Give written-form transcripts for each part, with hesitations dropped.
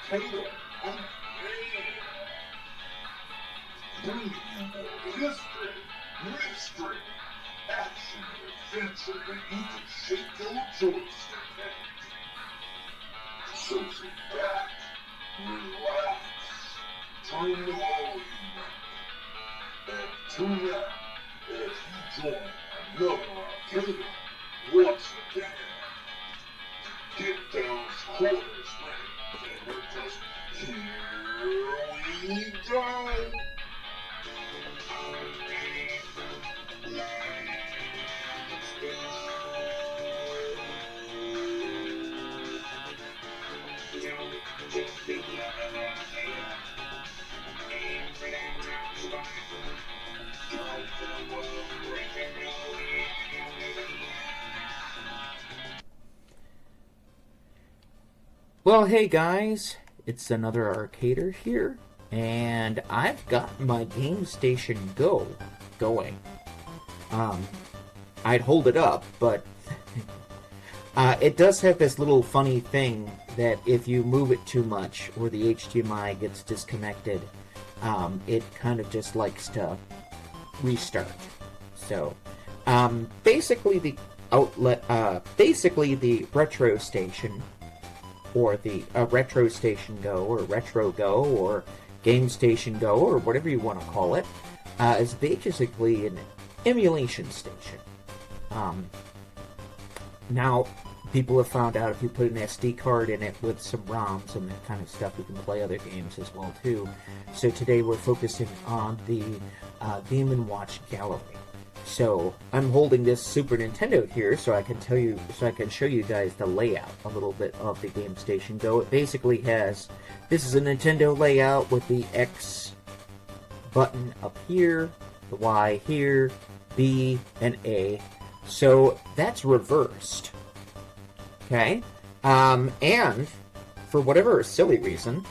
title of bringing you more history, mystery, action, and adventure that you can shake your joystick at. So sit back, relax, turn the volume up, and tune out as you join another arcade once again. Get those quarters ready, because here we go! Well, hey guys, it's another Arcader here, and I've got my GameStation Go going. I'd hold it up, but it does have this little funny thing that if you move it too much or the HDMI gets disconnected, it kind of just likes to restart. So, basically the retro station, or the Retro Station Go, or Retro Go, or Game Station Go, or whatever you want to call it, is basically an emulation station. Now, people have found out if you put an SD card in it with some ROMs and that kind of stuff, you can play other games as well too. So today we're focusing on the Game & Watch gallery. So I'm holding this Super Nintendo here, so I can show you guys the layout a little bit of the GameStation Go. It basically has, this is a Nintendo layout with the X button up here, the Y here, B and A. So that's reversed. Okay, and for whatever silly reason,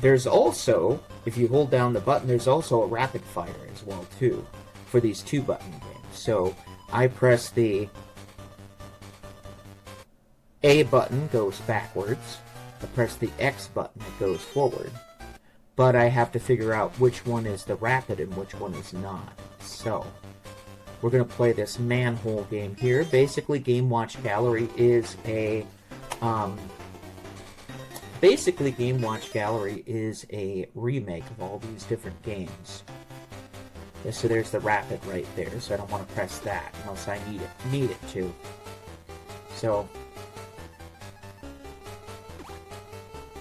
there's also, if you hold down the button, there's also a rapid fire as well too, for these 2-button games. So I press the A button, goes backwards. I press the X button, it goes forward. But I have to figure out which one is the rapid and which one is not. So we're going to play this Manhole game here. Basically, Game Watch Gallery is a remake of all these different games. So there's the rapid right there, so I don't want to press that unless I need it to. So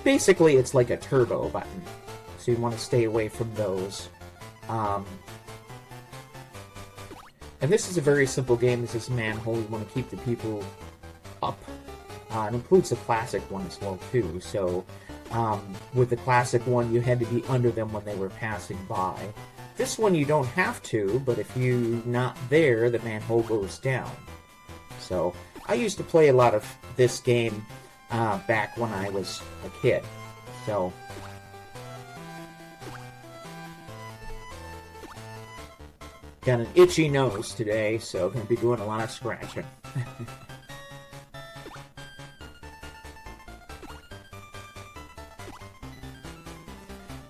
basically it's like a turbo button, so you want to stay away from those. And this is a very simple game. This is Manhole. You want to keep the people up. It includes the classic one as well too. So with the classic one, you had to be under them when they were passing by. This one you don't have to, but if you're not there, the manhole goes down. So I used to play a lot of this game back when I was a kid. So got an itchy nose today, so going to be doing a lot of scratching.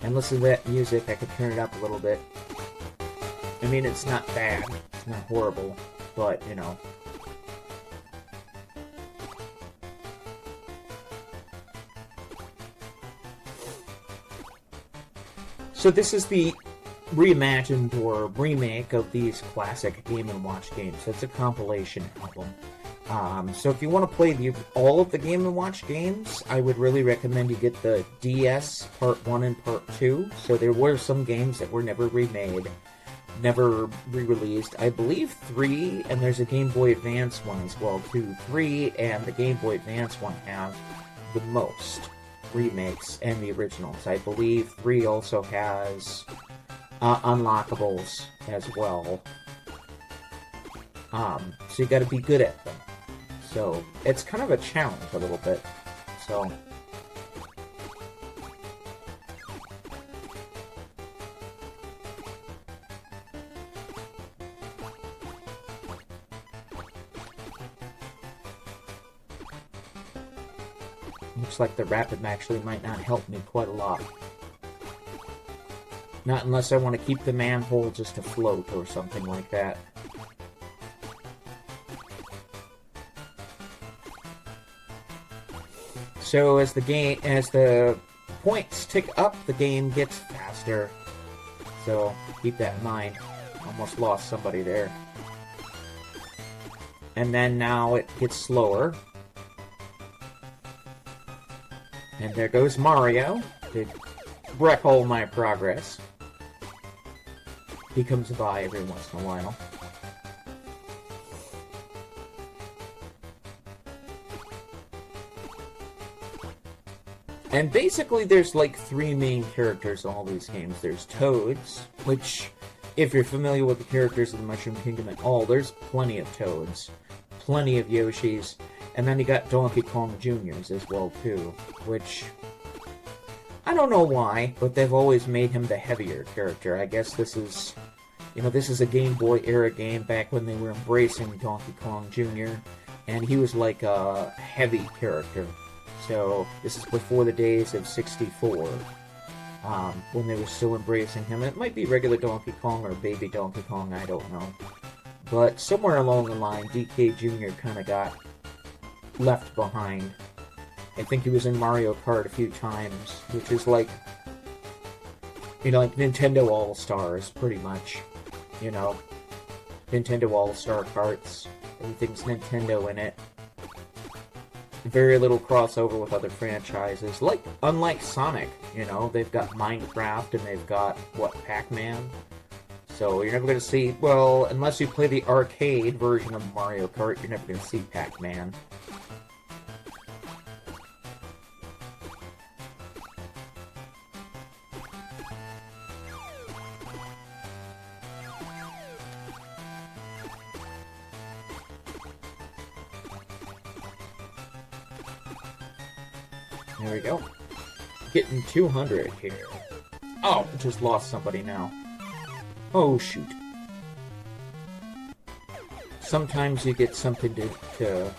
And listen to that music. I could turn it up a little bit. I mean, it's not bad. It's not horrible. But, you know. So this is the reimagined or remake of these classic Game & Watch games. So it's a compilation album. So if you want to play all of the Game & Watch games, I would really recommend you get the DS Part 1 and Part 2. So there were some games that were never remade, never re-released. I believe 3, and there's a Game Boy Advance one as well too. 3 and the Game Boy Advance one have the most remakes and the originals. I believe 3 also has unlockables as well. So you got to be good at them. So it's kind of a challenge a little bit. So Looks like the rapid actually might not help me quite a lot. Not unless I want to keep the manhole just afloat or something like that. So as the points tick up, the game gets faster. So keep that in mind. Almost lost somebody there. And then now it gets slower. And there goes Mario to wreck all my progress. He comes by every once in a while. And basically there's like 3 main characters in all these games. There's Toads, which, if you're familiar with the characters of the Mushroom Kingdom at all, there's plenty of Toads, plenty of Yoshis, and then you got Donkey Kong Jr.'s as well too, which, I don't know why, but they've always made him the heavier character. I guess this is, this is a Game Boy era game back when they were embracing Donkey Kong Jr., and he was like a heavy character. So, this is before the days of 64, when they were still embracing him. It might be regular Donkey Kong or Baby Donkey Kong, I don't know. But somewhere along the line, DK Jr. kind of got left behind. I think he was in Mario Kart a few times, which is like, like Nintendo All-Stars, pretty much. Nintendo All-Star Karts. Everything's Nintendo in it. Very little crossover with other franchises. Unlike Sonic, they've got Minecraft and they've got, Pac-Man? So you're never going to see, well, unless you play the arcade version of Mario Kart, you're never going to see Pac-Man. There we go. Getting 200 here. Oh, just lost somebody now. Oh, shoot. Sometimes you get something to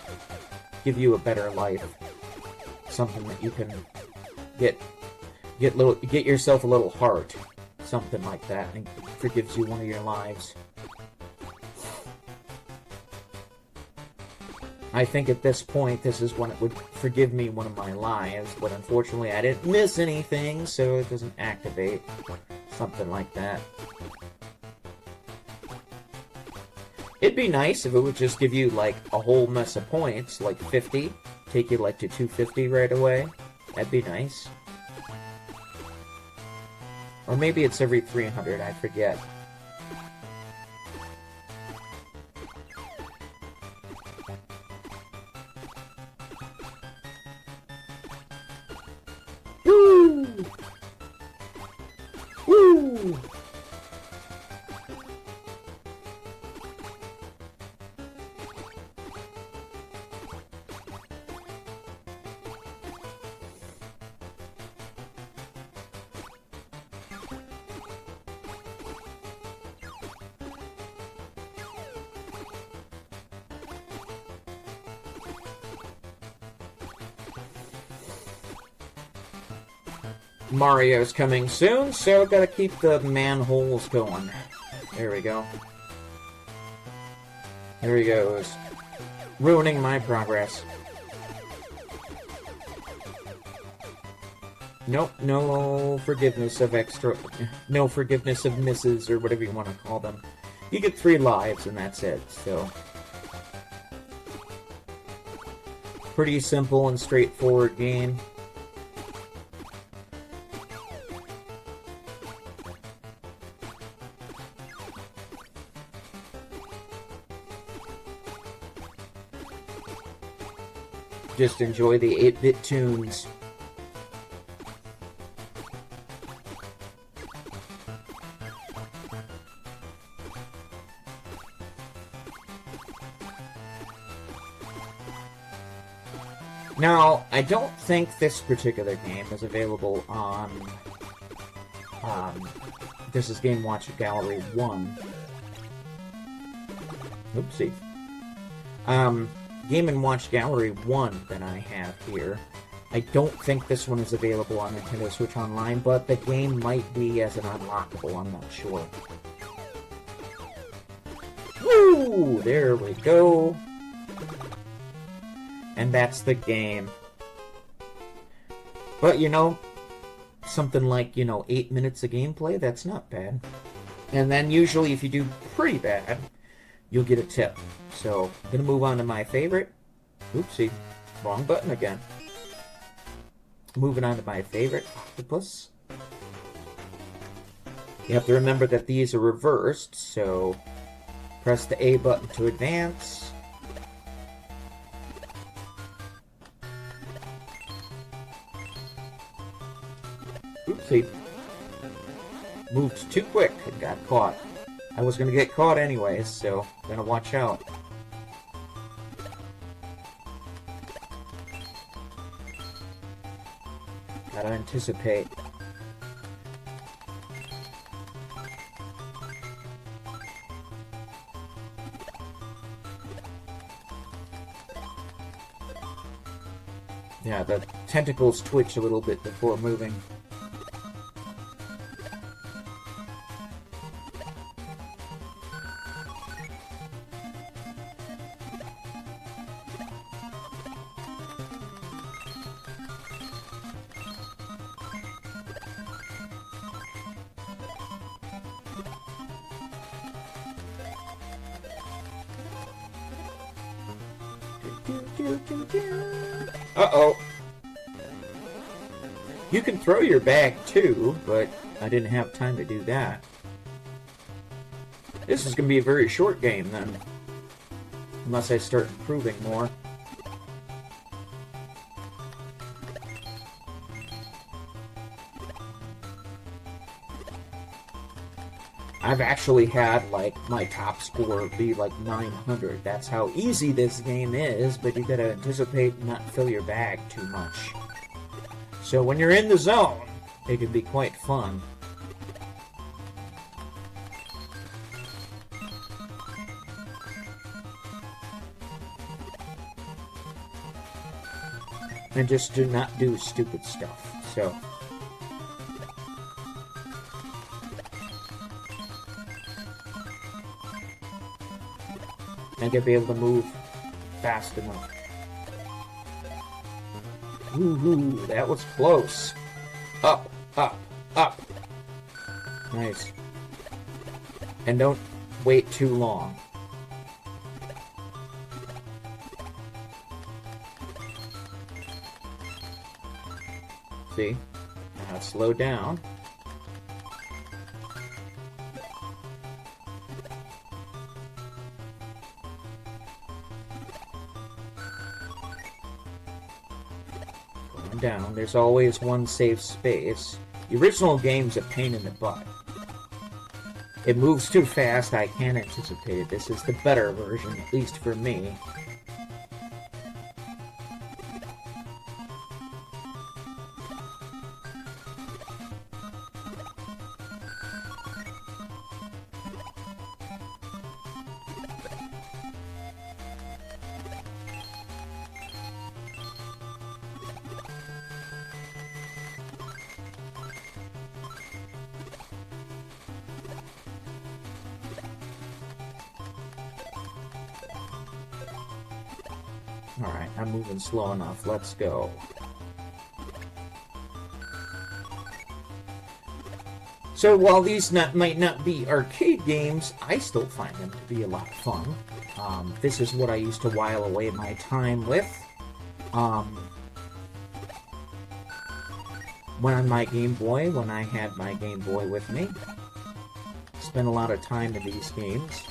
give you a better life. Something that you can get yourself a little heart. Something like that, and it forgives you one of your lives. I think at this point, this is when it would forgive me one of my lives, but unfortunately I didn't miss anything, so it doesn't activate. Something like that. It'd be nice if it would just give you, a whole mess of points, 50, take you, to 250 right away. That'd be nice. Or maybe it's every 300, I forget. Woo! Woo! Mario's coming soon, so gotta keep the manholes going. There we go. There he goes. Ruining my progress. Nope, no forgiveness of no forgiveness of misses, or whatever you want to call them. You get 3 lives, and that's it, so. Pretty simple and straightforward game. Just enjoy the 8-bit tunes. Now, I don't think this particular game is available on... this is Game Watch Gallery 1. Oopsie. Game & Watch Gallery 1 that I have here I don't think this one is available on Nintendo Switch Online, but the game might be as an unlockable, I'm not sure. Woo! There we go. And that's the game. But, you know, something like, 8 minutes of gameplay, that's not bad. And then usually if you do pretty bad, you'll get a tip. So, I'm going to move on to my favorite. Oopsie, wrong button again. Moving on to my favorite, Octopus. You have to remember that these are reversed, so press the A button to advance. Oopsie. Moved too quick and got caught. I was going to get caught anyways, so I'm going to watch out. Gotta anticipate. Yeah, the tentacles twitch a little bit before moving. Uh-oh. You can throw your bag too, but I didn't have time to do that. This is going to be a very short game then. Unless I start improving more. I've actually had, like, my top score be, like, 900. That's how easy this game is, but you gotta anticipate and not fill your bag too much. So when you're in the zone, it can be quite fun. And just do not do stupid stuff, so... I gotta be able to move fast enough. Ooh, that was close. Up, up, up. Nice. And don't wait too long. See? Now slow down. Down. There's always one safe space. The original game's a pain in the butt. It moves too fast, I can't anticipate it. This is the better version, at least for me. Alright, I'm moving slow enough. Let's go. So while these might not be arcade games, I still find them to be a lot of fun. This is what I used to while away my time with. When on my Game Boy, when I had my Game Boy with me. Spent a lot of time in these games.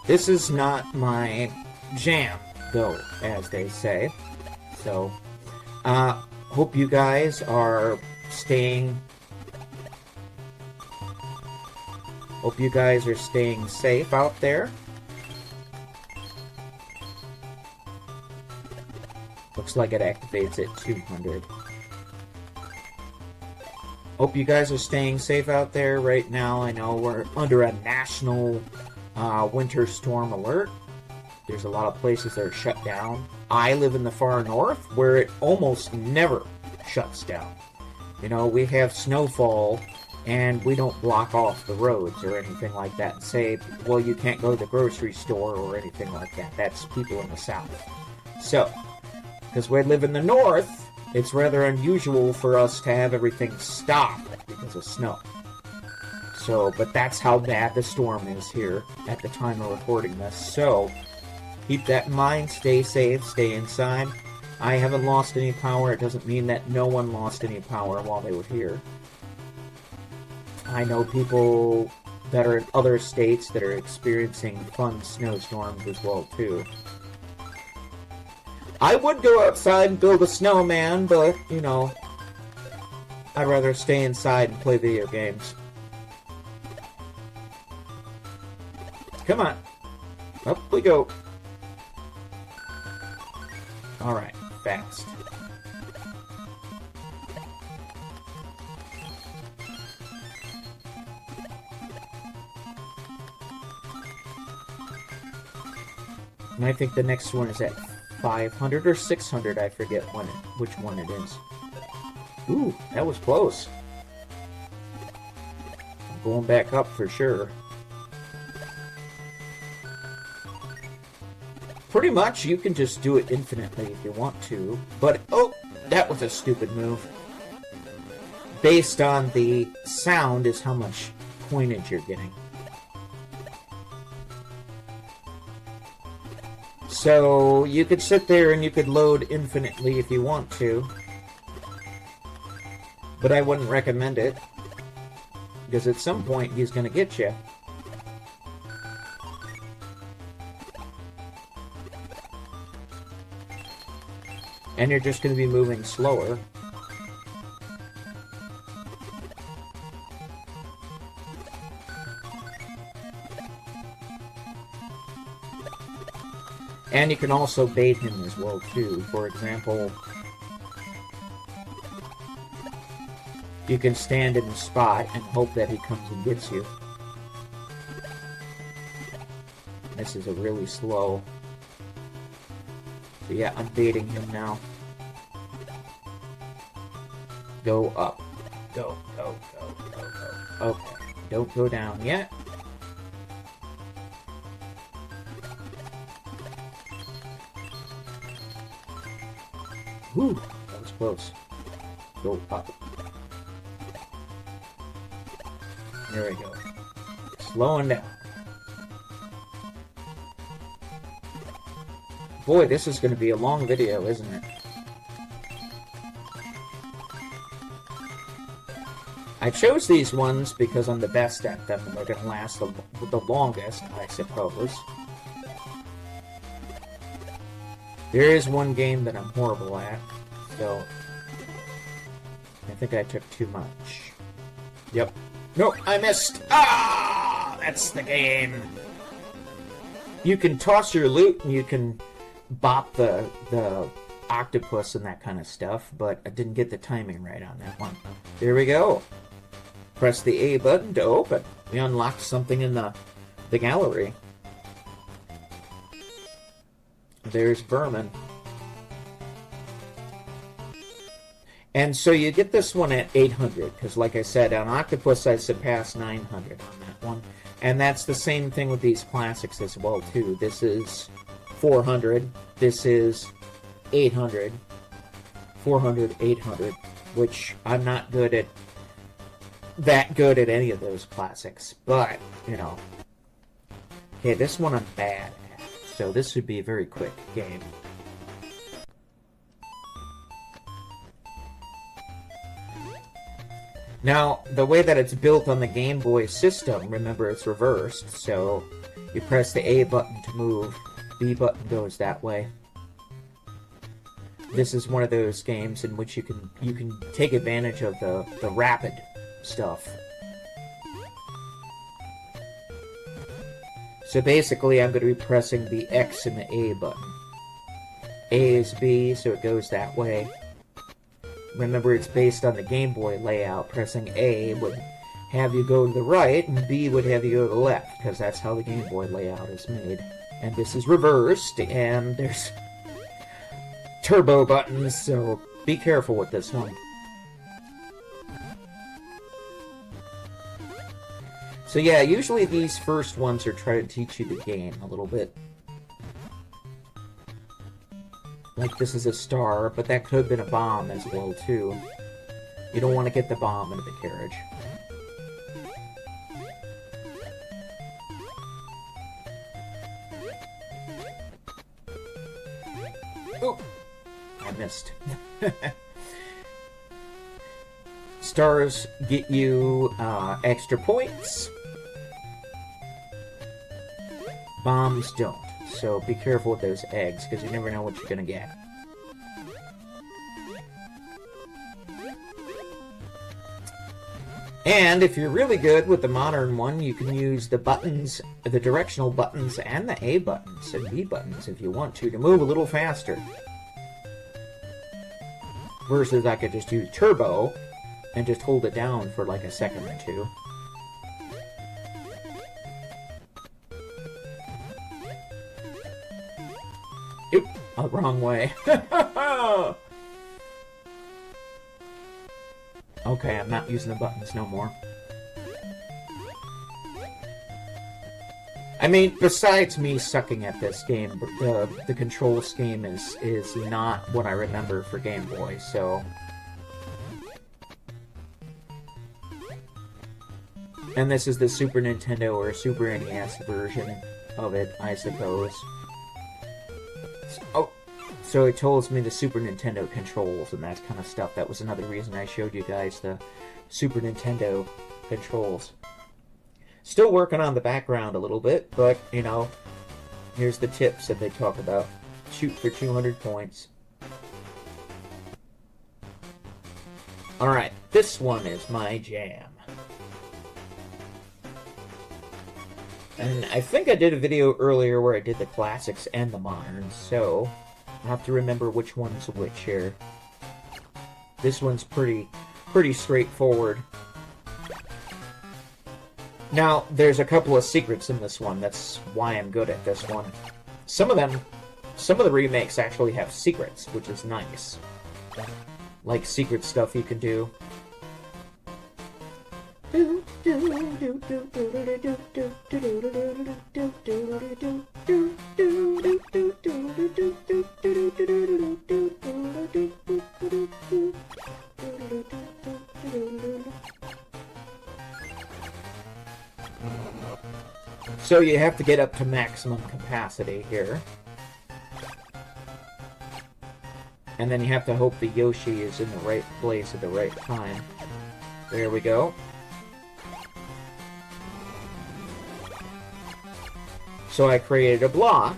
This is not my jam, though, as they say. So, hope you guys are staying... Hope you guys are staying safe out there. Looks like it activates at 200. Hope you guys are staying safe out there right now. I know we're under a national winter storm alert. There's a lot of places that are shut down. I live in the far north, where it almost never shuts down. You know, we have snowfall, and we don't block off the roads or anything like that and say, well, you can't go to the grocery store or anything like that. That's people in the south. So, because we live in the north, it's rather unusual for us to have everything stop because of snow. So, but that's how bad the storm is here at the time of recording this. So, keep that in mind, stay safe, stay inside. I haven't lost any power. It doesn't mean that no one lost any power while they were here. I know people that are in other states that are experiencing fun snowstorms as well, too. I would go outside and build a snowman, but, you know, I'd rather stay inside and play video games. Come on. Up we go. Alright, fast. And I think the next one is at 500 or 600, I forget which one it is. Ooh, that was close. I'm going back up for sure. Pretty much, you can just do it infinitely if you want to, but oh, that was a stupid move. Based on the sound is how much coinage you're getting. So, you could sit there and you could load infinitely if you want to. But I wouldn't recommend it. Because at some point, he's going to get you. And you're just going to be moving slower. And you can also bait him as well, too. For example, you can stand in a spot and hope that he comes and gets you. This is a really slow. So yeah, I'm baiting him now. Go up. Go, go, go, go, go. Okay, don't go down yet. Whew, that was close. Go up. There we go. Slowing down. Boy, this is going to be a long video, isn't it? I chose these ones because I'm the best at them, and they're going to last the longest, I suppose. There is one game that I'm horrible at, so I think I took too much. Yep. No, I missed! Ah! That's the game! You can toss your loot, and you can bop the octopus and that kind of stuff, but I didn't get the timing right on that one. There we go. Press the A button to open. We unlocked something in the gallery. There's vermin. And so you get this one at 800, because like I said, on Octopus I surpassed 900 on that one. And that's the same thing with these classics as well, too. This is 400, this is 800, 400, 800, which I'm not that good at any of those classics, but, you know. Okay, this one I'm bad at, so this should be a very quick game. Now, the way that it's built on the Game Boy system, remember it's reversed, so you press the A button to move, B button goes that way. This is one of those games in which you can take advantage of the rapid stuff. So basically, I'm going to be pressing the X and the A button. A is B, so it goes that way. Remember, it's based on the Game Boy layout. Pressing A would have you go to the right, and B would have you go to the left, because that's how the Game Boy layout is made. And this is reversed, and there's turbo buttons, so be careful with this one. So yeah, usually these first ones are trying to teach you the game a little bit. Like this is a star, but that could have been a bomb as well too. You don't want to get the bomb into the carriage. Oh! I missed. Stars get you extra points. Bombs don't. So be careful with those eggs, because you never know what you're going to get. And if you're really good with the modern one, you can use the buttons, the directional buttons, and the A buttons and B buttons if you want to move a little faster. Versus I could just use turbo and just hold it down for like a second or two. Oop, oh, wrong way. Okay, I'm not using the buttons no more. I mean, besides me sucking at this game, the control scheme is not what I remember for Game Boy, so... And this is the Super Nintendo or Super NES version of it, I suppose. Oh, so it tells me the Super Nintendo controls and that kind of stuff. That was another reason I showed you guys the Super Nintendo controls. Still working on the background a little bit, but, you know, here's the tips that they talk about. Shoot for 200 points. Alright, this one is my jam. And I think I did a video earlier where I did the classics and the moderns, so I have to remember which one's which here. This one's pretty straightforward. Now, there's a couple of secrets in this one, that's why I'm good at this one. Some of the remakes actually have secrets, which is nice. Like secret stuff you can do. So you have to get up to maximum capacity here. And then you have to hope the Yoshi is in the right place at the right time. There we go. So I created a block.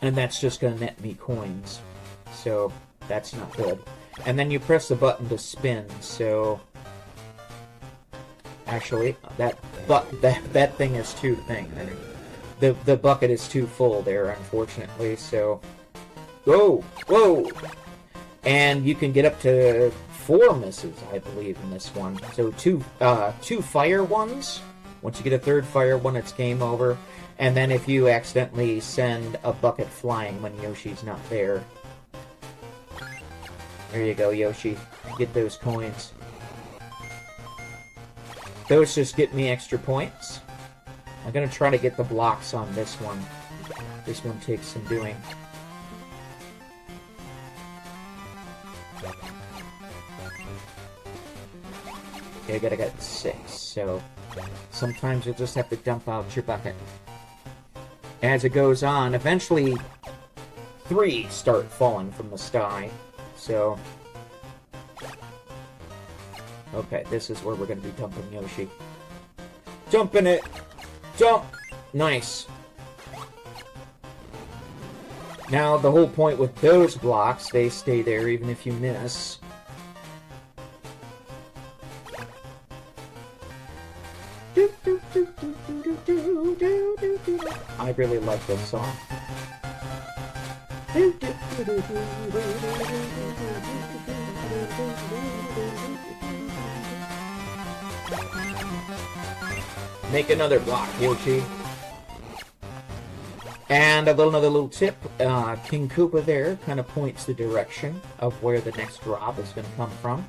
And that's just going to net me coins. So that's not good. And then you press the button to spin, so... Actually, that thing is too thing. The bucket is too full there, unfortunately, so... Whoa! Whoa! And you can get up to 4 misses, I believe, in this one. So two fire ones. Once you get a third fire one, it's game over. And then if you accidentally send a bucket flying when Yoshi's not there... There you go, Yoshi. Get those coins. Those just get me extra points. I'm gonna try to get the blocks on this one. This one takes some doing. Okay, I gotta get 6, so... Sometimes you'll just have to dump out your bucket. As it goes on, eventually 3 start falling from the sky, so... Okay, this is where we're going to be dumping Yoshi. Dumping it! Jump! Nice. Now, the whole point with those blocks, they stay there even if you miss. I really like this song. Make another block, Yoshi. And another little tip, King Koopa there kind of points the direction of where the next drop is going to come from.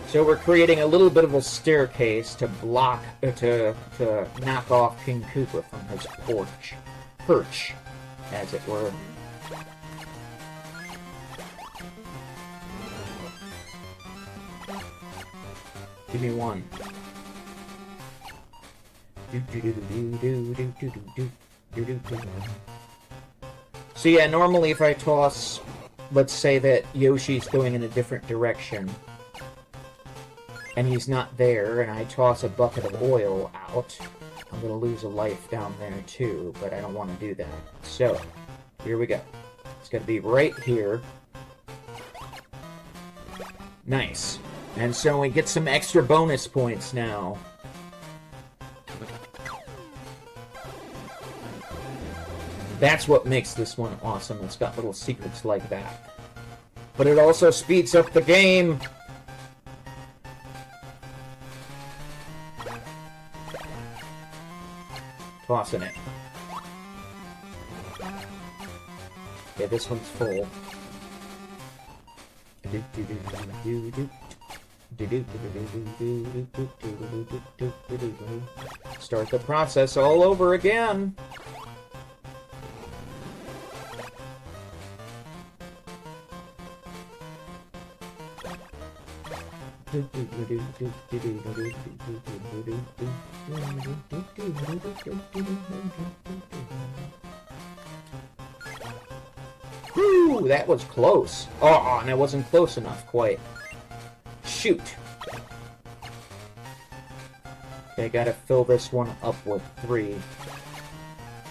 So we're creating a little bit of a staircase to block, to knock off King Koopa from his perch, as it were. Give me one. So yeah, normally if I toss, let's say that Yoshi's going in a different direction, and he's not there, and I toss a bucket of oil out, I'm going to lose a life down there too, but I don't want to do that. So, here we go. It's going to be right here. Nice. And so we get some extra bonus points now. That's what makes this one awesome. It's got little secrets like that. But it also speeds up the game. Tossing it. Yeah, this one's full. Start the process all over again. Whew, that was close. Oh, and I wasn't close enough, quite. Shoot. Okay, gotta fill this one up with 3.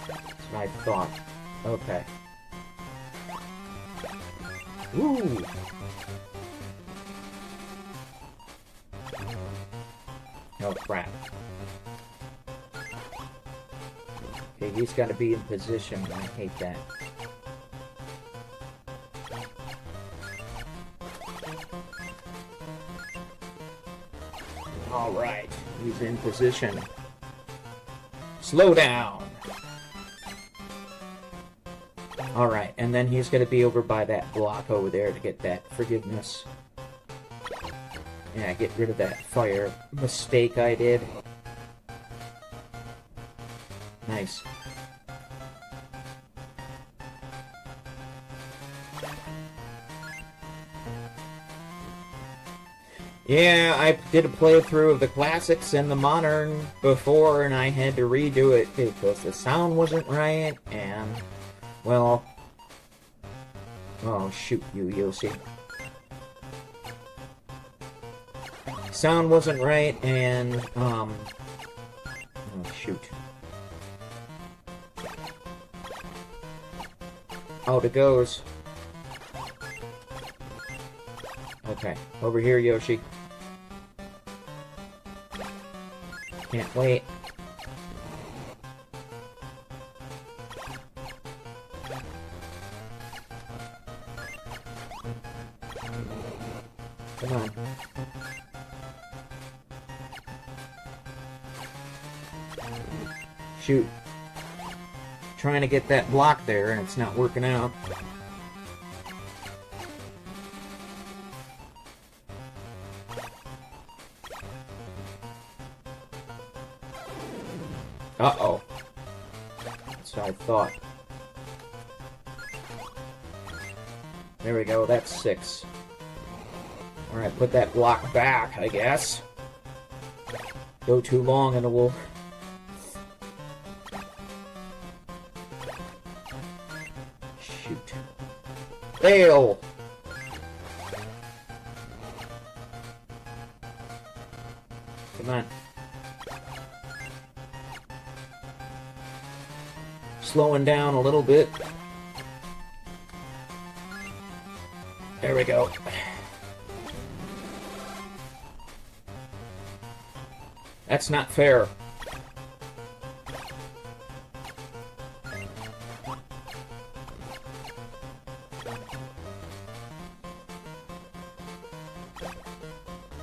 That's what I thought. Okay. Ooh. Oh, crap. Okay, he's got to be in position. I hate that. Alright, he's in position. Slow down! Alright, and then he's going to be over by that block over there to get that forgiveness. Yeah, get rid of that fire mistake I did. Nice. Yeah, I did a playthrough of the classics and the modern before, and I had to redo it because the sound wasn't right, and, well... Oh, shoot you, Yoshi. Sound wasn't right, and, oh, shoot. Out it goes. Okay, over here, Yoshi. Can't wait. Come on. Shoot. Trying to get that block there, and it's not working out. Uh-oh. That's what I thought. There we go, that's 6. Alright, put that block back, I guess. Go too long and it will... Shoot. Fail! Come on. Slowing down a little bit. There we go. That's not fair.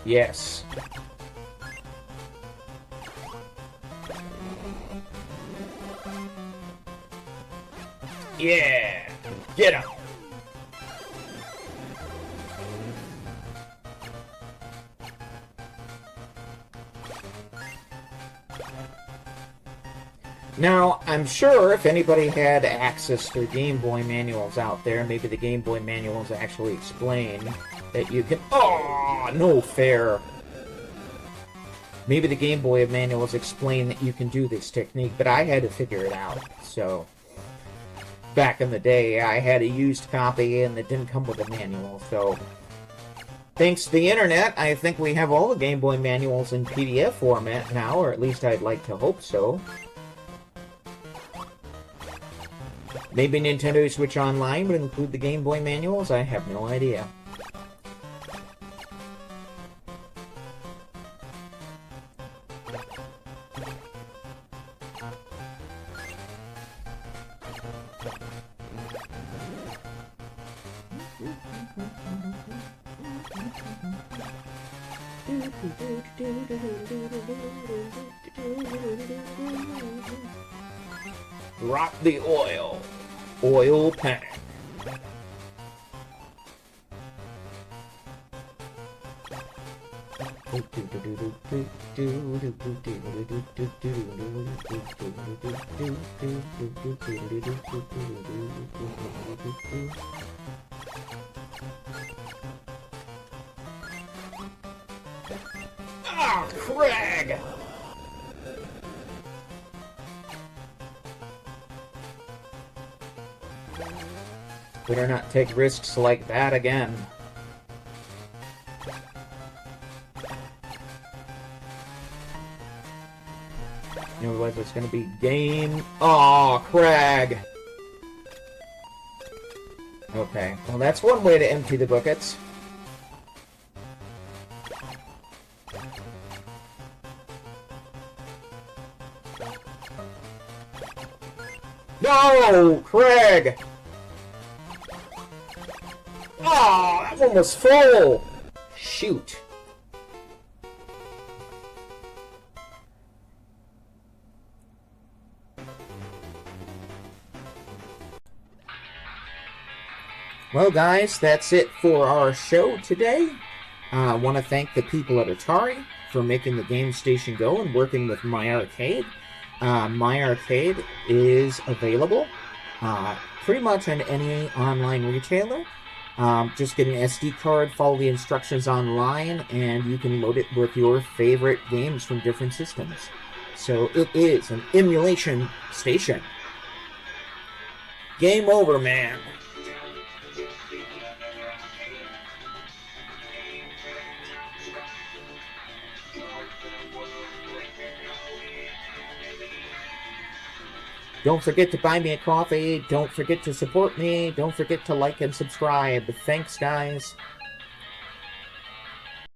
Yes. Yeah. Get him. Now, I'm sure if anybody had access to Game Boy manuals out there, maybe the Game Boy manuals actually explain that you can... Oh, no fair. Maybe the Game Boy manuals explain that you can do this technique, but I had to figure it out. So, back in the day, I had a used copy and it didn't come with a manual. So, thanks to the internet, I think we have all the Game Boy manuals in PDF format now, or at least I'd like to hope so. Maybe Nintendo Switch Online would include the Game Boy manuals? I have no idea. Rock the oil. Oil pack. Ah, Craig! Better not take risks like that again. Otherwise it's gonna be game... Oh, Craig! Okay, well that's one way to empty the buckets. No! Craig! Oh, that one was full! Shoot. Well, guys, that's it for our show today. I want to thank the people at Atari for making the Game Station go and working with My Arcade. My Arcade is available pretty much on any online retailer. Just get an SD card, follow the instructions online, and you can load it with your favorite games from different systems. So it is an emulation station. Game over, man. Don't forget to buy me a coffee. Don't forget to support me. Don't forget to like and subscribe. Thanks, guys.